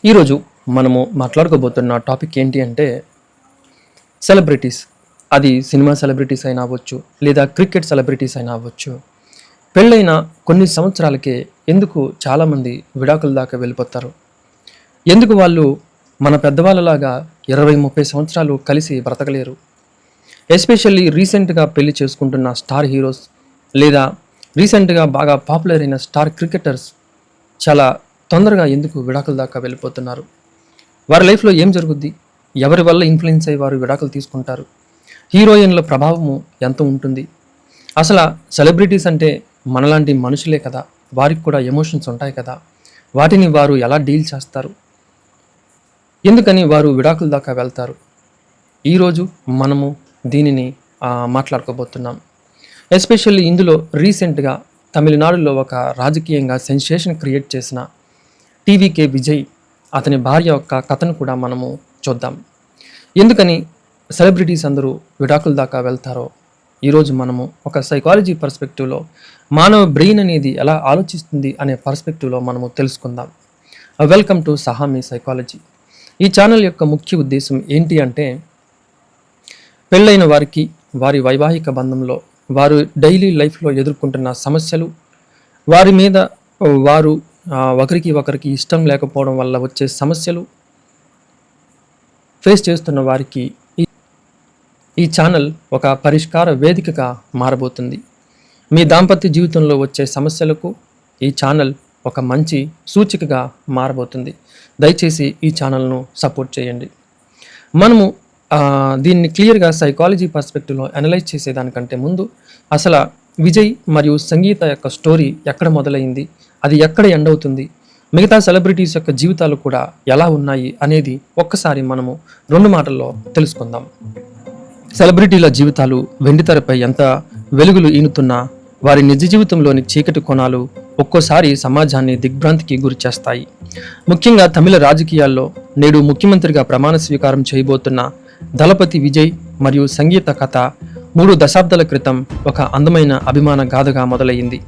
ఈరోజు మనము మాట్లాడుకోబోతున్న టాపిక్ ఏంటి అంటే సెలబ్రిటీస్. అది సినిమా సెలబ్రిటీస్ అయినా అవ్వచ్చు, లేదా క్రికెట్ సెలబ్రిటీస్ అయినా అవ్వచ్చు. పెళ్ళైన కొన్ని సంవత్సరాలకే ఎందుకు చాలామంది విడాకుల దాకా వెళ్ళిపోతారు? ఎందుకు వాళ్ళు మన పెద్దవాళ్ళలాగా 20-30 సంవత్సరాలు కలిసి బ్రతకలేరు? ఎస్పెషల్లీ రీసెంట్గా పెళ్లి చేసుకుంటున్న స్టార్ హీరోస్ లేదా రీసెంట్గా బాగా పాపులర్ అయిన స్టార్ క్రికెటర్స్ చాలా తొందరగా ఎందుకు విడాకుల దాకా వెళ్ళిపోతున్నారు? వారి లైఫ్లో ఏం జరుగుద్ది? ఎవరి వల్ల ఇన్ఫ్లుయెన్స్ అయ్యి వారు విడాకులు తీసుకుంటారు? హీరోయిన్ల ప్రభావము ఎంత ఉంటుంది? అసలు సెలబ్రిటీస్ అంటే మనలాంటి మనుషులే కదా, వారికి కూడా ఎమోషన్స్ ఉంటాయి కదా, వాటిని వారు ఎలా డీల్ చేస్తారు? ఎందుకని వారు విడాకుల దాకా వెళ్తారు? ఈరోజు మనము దీనిని మాట్లాడుకోబోతున్నాం. ఎస్పెషల్లీ ఇందులో రీసెంట్గా తమిళనాడులో ఒక రాజకీయంగా సెన్సేషన్ క్రియేట్ చేసిన టీవీకే విజయ్, అతని భార్య యొక్క కథను కూడా మనము చూద్దాం. ఎందుకని సెలబ్రిటీస్ అందరూ విడాకుల దాకా వెళ్తారో ఈరోజు మనము ఒక సైకాలజీ పర్స్పెక్టివ్లో, మానవ బ్రెయిన్ అనేది ఎలా ఆలోచిస్తుంది అనే పర్స్పెక్టివ్లో మనము తెలుసుకుందాం. Welcome to Sahami psychology. ఈ ఛానల్ యొక్క ముఖ్య ఉద్దేశం ఏంటి అంటే, పెళ్ళైన వారికి వారి వైవాహిక బంధంలో వారు డైలీ లైఫ్లో ఎదుర్కొంటున్న సమస్యలు, వారి మీద వారు ఒకరికి ఇష్టం లేకపోవడం వల్ల వచ్చే సమస్యలు ఫేస్ చేస్తున్న వారికి ఈ ఛానల్ ఒక పరిష్కార వేదికగా మారబోతుంది. మీ దాంపత్య జీవితంలో వచ్చే సమస్యలకు ఈ ఛానల్ ఒక మంచి సూచికగా మారబోతుంది. దయచేసి ఈ ఛానల్ను సపోర్ట్ చేయండి. మనము దీన్ని క్లియర్గా సైకాలజీ పర్స్పెక్టివ్లో అనలైజ్ చేసేదానికంటే ముందు అసలు విజయ్ మరియు సంగీత యొక్క స్టోరీ ఎక్కడ మొదలైంది, అది ఎక్కడ ఎండ్ అవుతుంది, మిగతా సెలబ్రిటీస్ యొక్క జీవితాలు కూడా ఎలా ఉన్నాయి అనేది ఒక్కసారి మనము 2 మాటల్లో తెలుసుకుందాం. సెలబ్రిటీల జీవితాలు వెండితెరపై ఎంత వెలుగులు ఈనుతున్నా వారి నిజ జీవితంలోని చీకటి కోణాలు ఒక్కోసారి సమాజాన్ని దిగ్భ్రాంతికి గురి చేస్తాయి. ముఖ్యంగా తమిళ రాజకీయాల్లో నేడు ముఖ్యమంత్రిగా ప్రమాణ స్వీకారం చేయబోతున్న దళపతి విజయ్ మరియు సంగీత కథ 3 దశాబ్దాల క్రితం ఒక అందమైన అభిమాన గాథగా మొదలయ్యింది.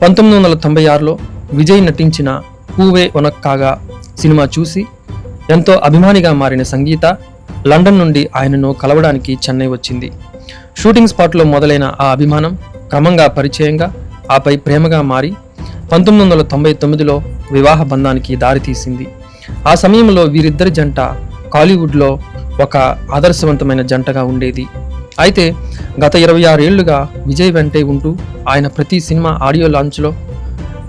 1996లో విజయ్ నటించిన పూవే ఉనక్కాగా సినిమా చూసి ఎంతో అభిమానిగా మారిన సంగీత లండన్ నుండి ఆయనను కలవడానికి చెన్నై వచ్చింది. షూటింగ్ స్పాట్లో మొదలైన ఆ అభిమానం క్రమంగా పరిచయంగా, ఆపై ప్రేమగా మారి 1999లో వివాహ బంధానికి దారితీసింది. ఆ సమయంలో వీరిద్దరి జంట కాలీవుడ్లో ఒక ఆదర్శవంతమైన జంటగా ఉండేది. అయితే గత 26 ఏళ్లుగా విజయ్ వెంటే ఉంటూ ఆయన ప్రతి సినిమా ఆడియో లాంచ్లో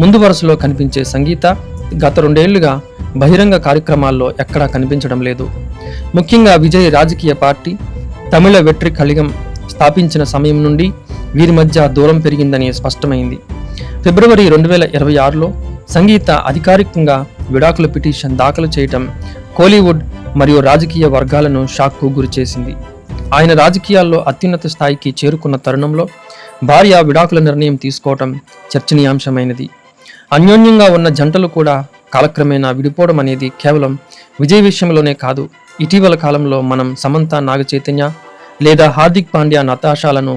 ముందు వరుసలో కనిపించే సంగీత గత 2 ఏళ్లుగా బహిరంగ కార్యక్రమాల్లో ఎక్కడా కనిపించడం లేదు. ముఖ్యంగా విజయ్ రాజకీయ పార్టీ తమిళ వెట్రి కళిగం స్థాపించిన సమయం నుండి వీరి మధ్య దూరం పెరిగిందని స్పష్టమైంది. ఫిబ్రవరి 2026లో సంగీత అధికారికంగా విడాకుల పిటిషన్ దాఖలు చేయటం కోలీవుడ్ మరియు రాజకీయ వర్గాలను షాక్కు గురిచేసింది. ఆయన రాజకీయాల్లో అత్యున్నత స్థాయికి చేరుకున్న తరుణంలో భార్య విడాకుల నిర్ణయం తీసుకోవటం చర్చనీయాంశమైనది. అన్యోన్యంగా ఉన్న జంటలు కూడా కాలక్రమేణా విడిపోవడం అనేది కేవలం విజయ్ విషయంలోనే కాదు, ఇటీవల కాలంలో మనం సమంత నాగచైతన్య లేదా హార్దిక్ పాండ్యా నతాషాలను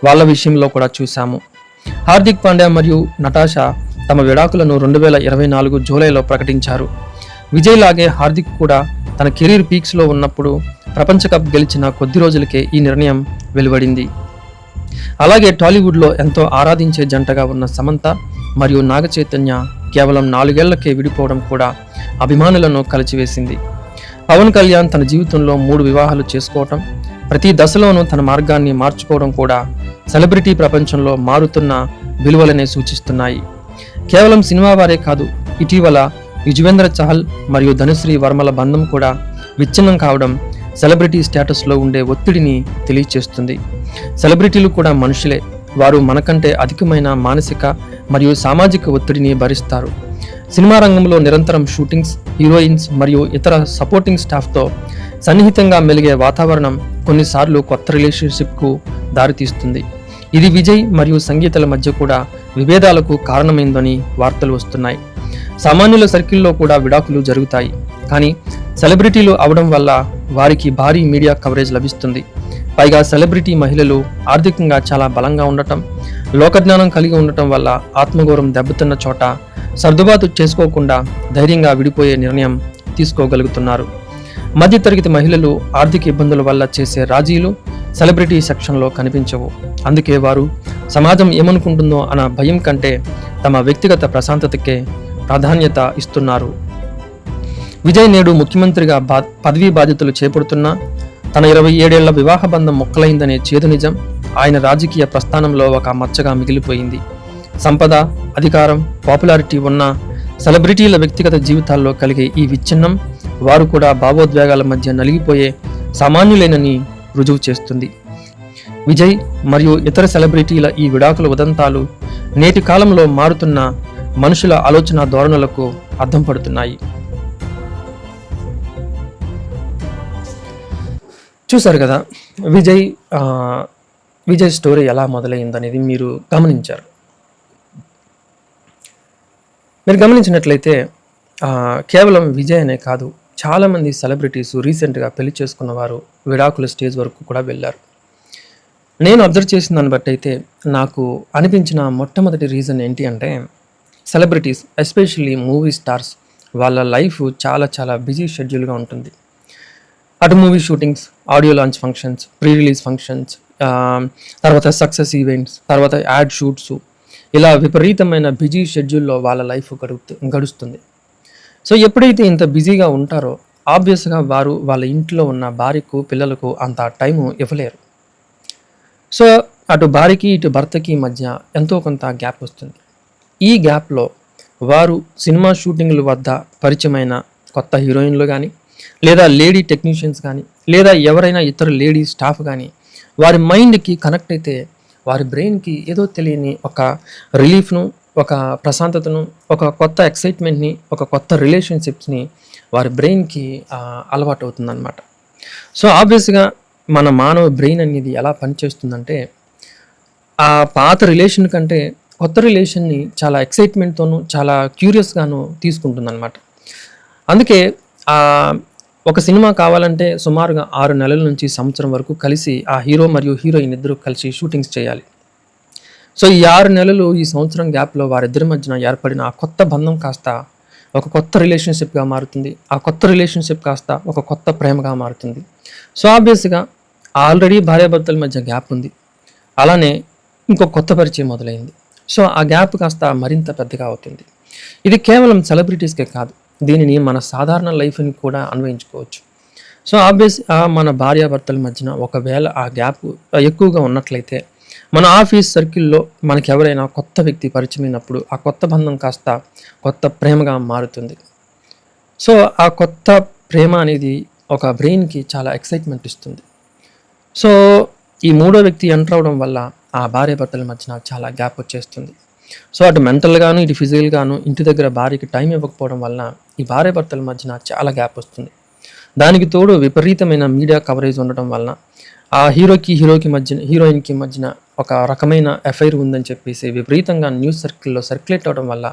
వాళ్ళ విషయంలో కూడా చూశాము. హార్దిక్ పాండ్యా మరియు నటాషా తమ విడాకులను 2024 జూలైలో ప్రకటించారు. విజయ్ లాగే హార్దిక్ కూడా తన కెరీర్ పీక్స్లో ఉన్నప్పుడు ప్రపంచ కప్ గెలిచిన కొద్ది రోజులకే ఈ నిర్ణయం వెలువడింది. అలాగే టాలీవుడ్లో ఎంతో ఆరాధించే జంటగా ఉన్న సమంత మరియు నాగచైతన్య కేవలం 4 ఏళ్లకే విడిపోవడం కూడా అభిమానులను కలిచివేసింది. పవన్ కళ్యాణ్ తన జీవితంలో 3 వివాహాలు చేసుకోవటం, ప్రతి దశలోనూ తన మార్గాన్ని మార్చుకోవడం కూడా సెలబ్రిటీ ప్రపంచంలో మారుతున్న విలువలనే సూచిస్తున్నాయి. కేవలం సినిమా వారే కాదు, ఇటీవల యుజ్వేంద్ర చహల్ మరియు ధనుశ్రీ వర్మల బంధం కూడా విచ్ఛిన్నం కావడం సెలబ్రిటీ స్టేటస్లో ఉండే ఒత్తిడిని తెలియచేస్తుంది. సెలబ్రిటీలు కూడా మనుషులే, వారు మనకంటే అధికమైన మానసిక మరియు సామాజిక ఒత్తిడిని భరిస్తారు. సినిమా రంగంలో నిరంతరం షూటింగ్స్, హీరోయిన్స్ మరియు ఇతర సపోర్టింగ్ స్టాఫ్తో సన్నిహితంగా మెలిగే వాతావరణం కొన్నిసార్లు కొత్త రిలేషన్షిప్కు దారితీస్తుంది. ఇది విజయ్ మరియు సంగీతల మధ్య కూడా విభేదాలకు కారణమైందని వార్తలు వస్తున్నాయి. సామాన్యుల సర్కిల్లో కూడా విడాకులు జరుగుతాయి, కానీ సెలబ్రిటీలు అవడం వల్ల వారికి భారీ మీడియా కవరేజ్ లభిస్తుంది. పైగా సెలబ్రిటీ మహిళలు ఆర్థికంగా చాలా బలంగా ఉండటం, లోకజ్ఞానం కలిగి ఉండటం వల్ల ఆత్మగౌరవం దెబ్బతిన్న చోట సర్దుబాటు చేసుకోకుండా ధైర్యంగా విడిపోయే నిర్ణయం తీసుకోగలుగుతున్నారు. మధ్యతరగతి మహిళలు ఆర్థిక ఇబ్బందుల వల్ల చేసే రాజీలు సెలబ్రిటీ సెక్షన్లో కనిపించవు. అందుకే వారు సమాజం ఏమనుకుంటుందో అన్న భయం కంటే తమ వ్యక్తిగత ప్రశాంతతకే ప్రాధాన్యత ఇస్తున్నారు. విజయ్ నేడు ముఖ్యమంత్రిగా పదవీ బాధ్యతలు చేపడుతున్నా తన 27 ఏళ్ల వివాహ బంధం మొక్కలైందనే చేదు నిజం ఆయన రాజకీయ ప్రస్థానంలో ఒక మచ్చగా మిగిలిపోయింది. సంపద, అధికారం, పాపులారిటీ ఉన్న సెలబ్రిటీల వ్యక్తిగత జీవితాల్లో కలిగే ఈ విచ్ఛిన్నం వారు కూడా భావోద్వేగాల మధ్య నలిగిపోయే సామాన్యులేనని రుజువు చేస్తుంది. విజయ్ మరియు ఇతర సెలబ్రిటీల ఈ విడాకుల ఉదంతాలు నేటి కాలంలో మారుతున్న మనుషుల ఆలోచన ధోరణులకు అద్దం పడుతున్నాయి. చూశారు కదా, విజయ్ స్టోరీ ఎలా మొదలైందనేది మీరు గమనించారు. మీరు గమనించినట్లయితే కేవలం విజయ్ అనే కాదు, చాలామంది సెలబ్రిటీస్ రీసెంట్గా పెళ్లి చేసుకున్న వారు విడాకుల స్టేజ్ వరకు కూడా వెళ్ళారు. నేను అబ్జర్వ్ చేసిన దాన్ని బట్టి అయితే నాకు అనిపించిన మొట్టమొదటి రీజన్ ఏంటి అంటే, సెలబ్రిటీస్ ఎస్పెషల్లీ మూవీ స్టార్స్ వాళ్ళ లైఫ్ చాలా చాలా బిజీ షెడ్యూల్గా ఉంటుంది. అటు movie shootings, audio launch functions, pre release functions, తర్వాత సక్సెస్ ఈవెంట్స్, తర్వాత యాడ్ షూట్స్, ఇలా విపరీతమైన బిజీ షెడ్యూల్లో వాళ్ళ లైఫ్ గడుస్తుంది. సో ఎప్పుడైతే ఇంత బిజీగా ఉంటారో ఆబ్వియస్గా వారు వాళ్ళ ఇంట్లో ఉన్న భార్యకు, పిల్లలకు అంత టైము ఇవ్వలేరు. సో అటు భార్యకి ఇటు భర్తకి మధ్య ఎంతో కొంత గ్యాప్ వస్తుంది. ఈ గ్యాప్లో వారు సినిమా షూటింగ్ల వద్ద పరిచయమైన కొత్త హీరోయిన్లు కానీ, లేదా లేడీ టెక్నీషియన్స్ కానీ, లేదా ఎవరైనా ఇతర లేడీ స్టాఫ్ కానీ వారి మైండ్కి కనెక్ట్ అయితే వారి బ్రెయిన్కి ఏదో తెలియని ఒక రిలీఫ్ను, ఒక ప్రశాంతతను, ఒక కొత్త ఎక్సైట్మెంట్ని, ఒక కొత్త రిలేషన్షిప్స్ని వారి బ్రెయిన్కి అలవాటు అవుతుందన్నమాట. సో ఆబ్వియస్గా మన మానవ బ్రెయిన్ అనేది ఎలా పనిచేస్తుందంటే, ఆ పాత రిలేషన్ కంటే కొత్త రిలేషన్ని చాలా ఎక్సైట్మెంట్తోనూ చాలా క్యూరియస్గాను తీసుకుంటుందన్నమాట. అందుకే ఒక సినిమా కావాలంటే సుమారుగా 6 నెలల నుంచి సంవత్సరం వరకు కలిసి ఆ హీరో మరియు హీరోయిన్ ఇద్దరు కలిసి షూటింగ్స్ చేయాలి. సో ఈ 6 నెలలు, ఈ సంవత్సరం గ్యాప్లో వారిద్దరి మధ్యన ఏర్పడిన ఆ కొత్త బంధం కాస్త ఒక కొత్త రిలేషన్షిప్గా మారుతుంది. ఆ కొత్త రిలేషన్షిప్ కాస్త ఒక కొత్త ప్రేమగా మారుతుంది. సో ఆబ్వియస్గా ఆల్రెడీ భార్యాభర్తల మధ్య గ్యాప్ ఉంది, అలానే ఇంకో కొత్త పరిచయం మొదలైంది. సో ఆ గ్యాప్ కాస్త మరింత పెద్దగా అవుతుంది. ఇది కేవలం సెలబ్రిటీస్కే కాదు, దీనిని మన సాధారణ లైఫ్ని కూడా అన్వయించుకోవచ్చు. సో మన భార్యాభర్తల మధ్యన ఒకవేళ ఆ గ్యాప్ ఎక్కువగా ఉన్నట్లయితే మన ఆఫీస్ సర్కిల్లో మనకి ఎవరైనా కొత్త వ్యక్తి పరిచయమైనప్పుడు ఆ కొత్త బంధం కాస్త కొత్త ప్రేమగా మారుతుంది. సో ఆ కొత్త ప్రేమ అనేది ఒక బ్రెయిన్కి చాలా ఎక్సైట్మెంట్ ఇస్తుంది. సో ఈ మూడో వ్యక్తి ఎంటర్ అవడం వల్ల ఆ భార్యాభర్తల మధ్యన చాలా గ్యాప్ వచ్చేస్తుంది. సో అటు మెంటల్గాను, ఇటు ఫిజికల్గాను ఇంటి దగ్గర భార్యకి టైం ఇవ్వకపోవడం వలన ఈ భార్యాభర్తల మధ్యన చాలా గ్యాప్ వస్తుంది. దానికి తోడు విపరీతమైన మీడియా కవరేజ్ ఉండటం వలన ఆ హీరోయిన్కి మధ్యన ఒక రకమైన ఎఫ్ఐఆర్ ఉందని చెప్పేసి విపరీతంగా న్యూస్ సర్కిల్లో సర్క్యులేట్ అవడం వల్ల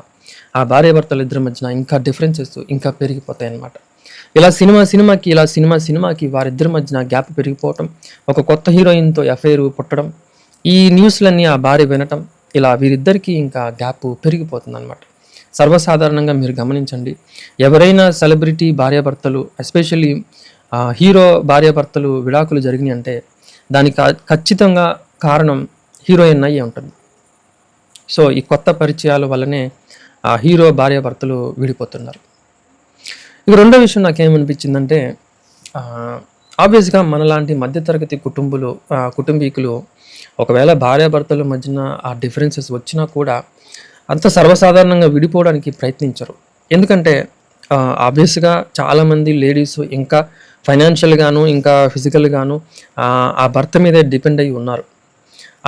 ఆ భార్యాభర్తల ఇద్దరి మధ్యన ఇంకా డిఫరెన్సెస్ ఇంకా పెరిగిపోతాయి అన్నమాట. ఇలా సినిమాకి వారిద్దరి మధ్యన గ్యాప్ పెరిగిపోవటం, ఒక కొత్త హీరోయిన్తో ఎఫ్ఐఆర్ పుట్టడం, ఈ న్యూస్లన్నీ ఆ భార్య వినటం, ఇలా వీరిద్దరికీ ఇంకా గ్యాప్ పెరిగిపోతుంది అనమాట. సర్వసాధారణంగా మీరు గమనించండి, ఎవరైనా సెలబ్రిటీ భార్యాభర్తలు, ఎస్పెషల్లీ హీరో భార్యాభర్తలు విడాకులు జరిగినాయి అంటే దానికి ఖచ్చితంగా కారణం హీరోయిన్ అయ్యే ఉంటుంది. సో ఈ కొత్త పరిచయాల వల్లనే ఆ హీరో భార్యాభర్తలు విడిపోతున్నారు. ఇక రెండో విషయం నాకేమనిపించిందంటే, ఆబ్వియస్గా మనలాంటి మధ్యతరగతి కుటుంబీకులు ఒకవేళ భార్యాభర్తల మధ్యన ఆ డిఫరెన్సెస్ వచ్చినా కూడా అంత సర్వసాధారణంగా విడిపోవడానికి ప్రయత్నించరు. ఎందుకంటే ఆబ్వియస్గా చాలామంది లేడీస్ ఇంకా ఫైనాన్షియల్గాను ఇంకా ఫిజికల్గాను ఆ భర్త మీదే డిపెండ్ అయ్యి ఉన్నారు.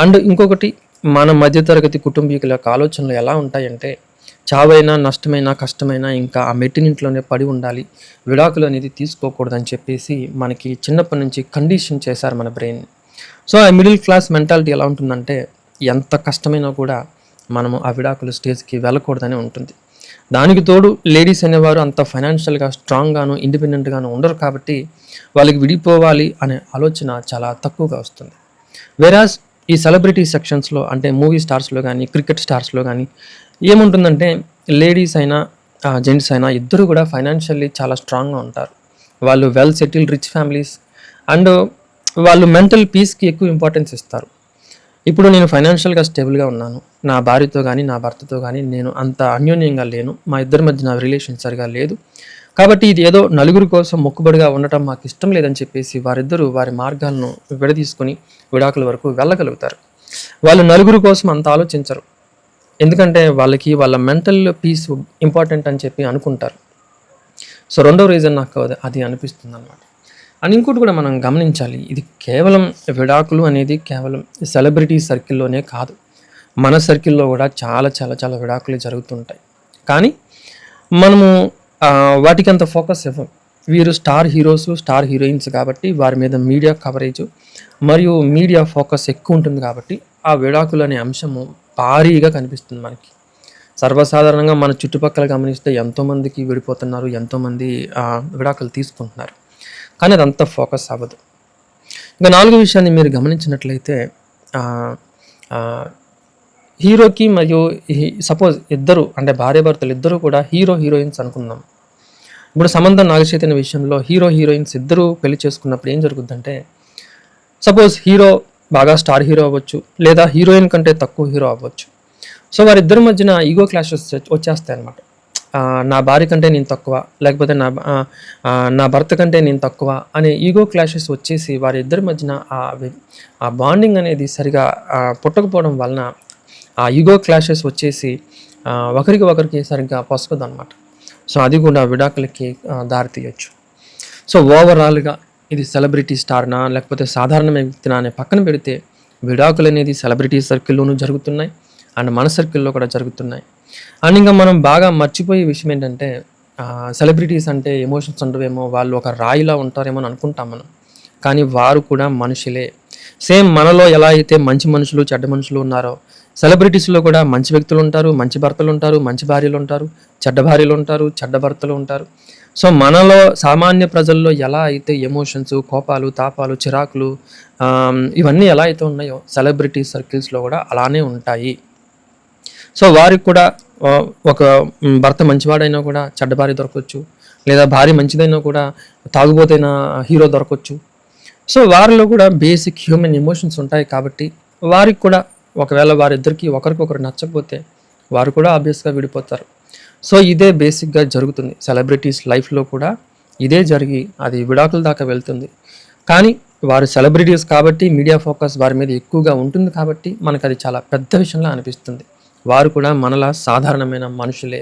అండ్ ఇంకొకటి, మన మధ్యతరగతి కుటుంబీకుల యొక్క ఆలోచనలు ఎలా ఉంటాయంటే, చావైనా, నష్టమైనా, కష్టమైనా ఇంకా ఆ మెట్టినింట్లోనే పడి ఉండాలి, విడాకులు అనేది తీసుకోకూడదని చెప్పేసి మనకి చిన్నప్పటి నుంచి కండిషన్ చేశారు మన బ్రెయిన్. సో ఆ మిడిల్ క్లాస్ మెంటాలిటీ ఎలా ఉంటుందంటే, ఎంత కష్టమైనా కూడా మనము ఆ విడాకుల స్టేజ్కి వెళ్ళకూడదని ఉంటుంది. దానికి తోడు లేడీస్ అనేవారు అంత ఫైనాన్షియల్గా స్ట్రాంగ్గాను ఇండిపెండెంట్గాను ఉండరు కాబట్టి వాళ్ళకి విడిపోవాలి అనే ఆలోచన చాలా తక్కువగా వస్తుంది. వెరాజ్ ఈ సెలబ్రిటీ సెక్షన్స్లో అంటే మూవీ స్టార్స్లో కానీ క్రికెట్ స్టార్స్లో కానీ ఏముంటుందంటే లేడీస్ అయినా జెంట్స్ అయినా ఇద్దరు కూడా ఫైనాన్షియల్లీ చాలా స్ట్రాంగ్గా ఉంటారు. వాళ్ళు well settled rich families and వాళ్ళు మెంటల్ పీస్కి ఎక్కువ ఇంపార్టెన్స్ ఇస్తారు. ఇప్పుడు నేను ఫైనాన్షియల్గా స్టేబుల్గా ఉన్నాను, నా భార్యతో కానీ నా భర్తతో కానీ నేను అంత అన్యోన్యంగా లేను, మా ఇద్దరి మధ్య నా రిలేషన్ సరిగా లేదు, కాబట్టి ఇది ఏదో నలుగురి కోసం మొక్కుబడిగా ఉండటం మాకు ఇష్టం లేదని చెప్పేసి వారిద్దరూ వారి మార్గాలను విడదీసుకొని విడాకుల వరకు వెళ్ళగలుగుతారు. వాళ్ళు నలుగురు కోసం అంత ఆలోచించరు, ఎందుకంటే వాళ్ళకి వాళ్ళ మెంటల్ పీస్ ఇంపార్టెంట్ అని చెప్పి అనుకుంటారు. సో రెండో రీజన్ నాకు అది అనిపిస్తుంది అనమాట. అండ్ ఇంకోటి కూడా మనం గమనించాలి, ఇది కేవలం విడాకులు అనేది కేవలం సెలబ్రిటీ సర్కిల్లోనే కాదు, మన సర్కిల్లో కూడా చాలా చాలా చాలా విడాకులు జరుగుతుంటాయి. కానీ మనము వాటికి అంత ఫోకస్ ఇవ్వం. వీరు స్టార్ హీరోస్ స్టార్ హీరోయిన్స్ కాబట్టి వారి మీద మీడియా కవరేజ్ మరియు మీడియా ఫోకస్ ఎక్కువ ఉంటుంది కాబట్టి ఆ విడాకులు అనే అంశము భారీగా కనిపిస్తుంది మనకి. సర్వసాధారణంగా మన చుట్టుపక్కల గమనిస్తే ఎంతోమందికి విడిపోతున్నారు, ఎంతోమంది విడాకులు తీసుకుంటున్నారు, కానీ అదంతా ఫోకస్ అవ్వదు. ఇంకా నాలుగో విషయాన్ని మీరు గమనించినట్లయితే హీరోకి మరియు సపోజ్ ఇద్దరు అంటే భార్యాభర్తలు ఇద్దరు కూడా హీరో హీరోయిన్స్ అనుకుందాం. ఇప్పుడు సమంత నాగచైతన్య విషయంలో హీరో హీరోయిన్స్ ఇద్దరు పెళ్లి చేసుకున్నప్పుడు ఏం జరుగుతుందంటే, సపోజ్ హీరో బాగా స్టార్ హీరో అవ్వచ్చు, లేదా హీరోయిన్ కంటే తక్కువ హీరో అవ్వచ్చు. సో వారిద్దరి మధ్యన ఈగో క్లాషెస్ వచ్చేస్తాయి అన్నమాట. నా భార్య కంటే నేను తక్కువ, లేకపోతే నా భర్త కంటే నేను తక్కువ అనే ఈగో క్లాషెస్ వచ్చేసి వారిద్దరి మధ్యన ఆ బాండింగ్ అనేది సరిగా పుట్టకపోవడం వలన ఆ ఈగో క్లాషెస్ వచ్చేసి ఒకరికి ఒకరికి సరిగ్గా పొసగదు అనమాట. సో అది కూడా విడాకులకి దారితీయచ్చు. సో ఓవరాల్గా ఇది సెలబ్రిటీ స్టార్నా లేకపోతే సాధారణ వ్యక్తినా అనే పక్కన పెడితే విడాకులు అనేది సెలబ్రిటీ సర్కిల్లోనూ జరుగుతున్నాయి అండ్ మన సర్కిల్లో కూడా జరుగుతున్నాయి. అండ్ ఇంకా మనం బాగా మర్చిపోయే విషయం ఏంటంటే, సెలబ్రిటీస్ అంటే ఎమోషన్స్ ఉండవేమో, వాళ్ళు ఒక రాయిలా ఉంటారేమో అని అనుకుంటాం మనం, కానీ వారు కూడా మనుషులే. సేమ్ మనలో ఎలా అయితే మంచి మనుషులు చెడ్డ మనుషులు ఉన్నారో సెలబ్రిటీస్లో కూడా మంచి వ్యక్తులు ఉంటారు, మంచి భర్తలు ఉంటారు, మంచి భార్యలు ఉంటారు, చెడ్డ భార్యలు ఉంటారు, చెడ్డ భర్తలు ఉంటారు. సో మనలో సామాన్య ప్రజల్లో ఎలా అయితే ఎమోషన్స్, కోపాలు, తాపాలు, చిరాకులు ఇవన్నీ ఎలా అయితే ఉన్నాయో సెలబ్రిటీ సర్కిల్స్లో కూడా అలానే ఉంటాయి. సో వారికి కూడా ఒక భర్త మంచివాడైనా కూడా చెడ్డ భార్య దొరకవచ్చు, లేదా భార్య మంచిదైనా కూడా తాగుబోతైన హీరో దొరకవచ్చు. సో వారిలో కూడా బేసిక్ హ్యూమన్ ఎమోషన్స్ ఉంటాయి కాబట్టి వారికి కూడా ఒకవేళ వారిద్దరికి ఒకరికొకరు నచ్చకపోతే వారు కూడా ఆబ్వియస్గా విడిపోతారు. సో ఇదే బేసిక్గా జరుగుతుంది సెలబ్రిటీస్ లైఫ్లో కూడా, ఇదే జరిగి అది విడాకుల దాకా వెళ్తుంది. కానీ వారు సెలబ్రిటీస్ కాబట్టి మీడియా ఫోకస్ వారి మీద ఎక్కువగా ఉంటుంది కాబట్టి మనకు అది చాలా పెద్ద విషయంలా అనిపిస్తుంది. వారు కూడా మనలా సాధారణమైన మనుషులే.